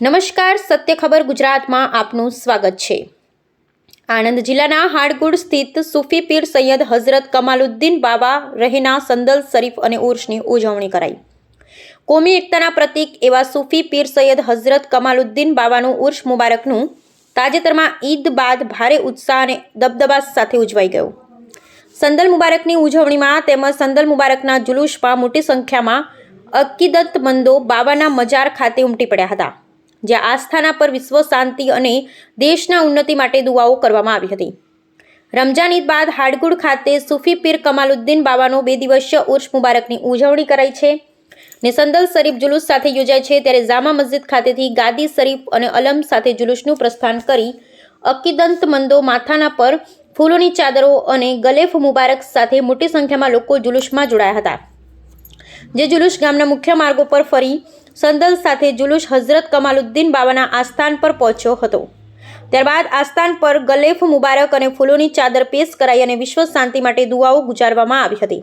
નમસ્કાર, સત્ય ખબર ગુજરાતમાં આપનું સ્વાગત છે। આણંદ જિલ્લાના હાડગુડ સ્થિત સૂફી પીર સૈયદ હઝરત કમાલુદ્દીન બાબા રહેના સંદલ શરીફ અને ઉર્સની ઉજવણી કરાઈ। કોમી એકતાના પ્રતીક એવા સૂફી પીર સૈયદ હઝરત કમાલુદ્દીન બાબાનું ઉર્સ મુબારકનું તાજેતરમાં ઈદ બાદ ભારે ઉત્સાહ અને દબદબા સાથે ઉજવાઈ ગયું। સંદલ મુબારકની ઉજવણીમાં તેમજ સંદલ મુબારકના જુલુસમાં મોટી સંખ્યામાં અકીદતમંદો બાબાના મજાર ખાતે ઉમટી પડ્યા હતા, જ્યાં આસ્થાના પર વિશ્વ શાંતિ અને દેશના ઉન્નતિ માટે દુઆઓ કરવામાં આવી હતી। રમજાન ઈદ બાદ હાડગુડ ખાતે સૂફી પીર કમાલુદ્દીન બાબાનો 2 દિવસીય ઉર્સ મુબારકની ઉજવણી કરાઈ છે ને સંદલ શરીફ જુલુસ સાથે યોજાય છે। ત્યારે જામા મસ્જિદ ખાતેથી ગાદી શરીફ અને અલમ સાથે જુલુસનું પ્રસ્થાન કરી અકીદતમંદો માથાના પર ફૂલોની ચાદરો અને ગલેફ મુબારક સાથે મોટી સંખ્યામાં લોકો જુલુસમાં જોડાયા હતા, જે જુલુસ ગામના મુખ્ય માર્ગો પર ફરી સંદલ સાથે જુલુસ હઝરત કમાલુદ્દીન બાબાના આસ્થાન પર પહોંચ્યો હતો। ત્યારબાદ આસ્થાન પર ગલેફ મુબારક અને ફૂલોની ચાદર પેશ કરાઈ અને વિશ્વ શાંતિ માટે દુઆઓ ગુજારવામાં આવી હતી।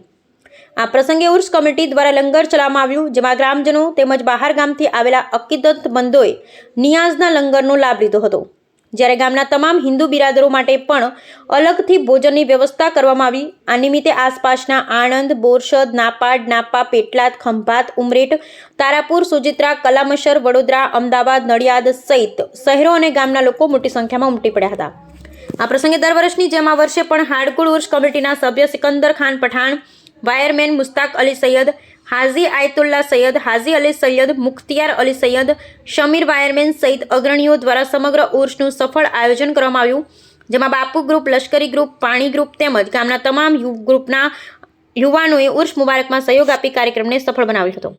આ પ્રસંગે ઉર્સ કમિટી દ્વારા લંગર ચલાવવામાં આવ્યું, જેમાં ગ્રામજનો તેમજ બહાર ગામથી આવેલા અકીદતમંદોએ નિયાઝના લંગરનો લાભ લીધો હતો, જ્યારે ગામના તમામ હિન્દુ બિરાદરો માટે પણ અલગથી ભોજનની વ્યવસ્થા કરવામાં આવી। આ નિમિત્તે આસપાસના આણંદ, બોરસદ, નાપાડ, નાપા, પેટલાદ, ખંભાત, ઉમરેઠ, તારાપુર, સુજિત્રા, કલામસર, વડોદરા, અમદાવાદ, નડિયાદ સહિત શહેરો અને ગામના લોકો મોટી સંખ્યામાં ઉમટી પડ્યા હતા। આ પ્રસંગે દર વર્ષની જેમ આ વર્ષે પણ હાડગુડ ઉર્સ કમિટીના સભ્ય સિકંદર ખાન પઠાણ, વાયરમેન મુસ્તાક અલી સૈયદ, હાજી આયતુલ્લા સૈયદ, હાજી અલી સૈયદ, મુખ્તિયાર અલી સૈયદ, શમીર વાયરમેન સહિત અગ્રણીઓ દ્વારા સમગ્ર ઉર્સનું સફળ આયોજન કરવામાં આવ્યું, જેમાં બાપુ ગ્રુપ, લશ્કરી ગ્રુપ, પાણી ગ્રુપ તેમજ ગામના તમામ ગ્રુપના યુવાનોએ ઉર્સ મુબારકમાં સહયોગ આપી કાર્યક્રમને સફળ બનાવ્યો હતો।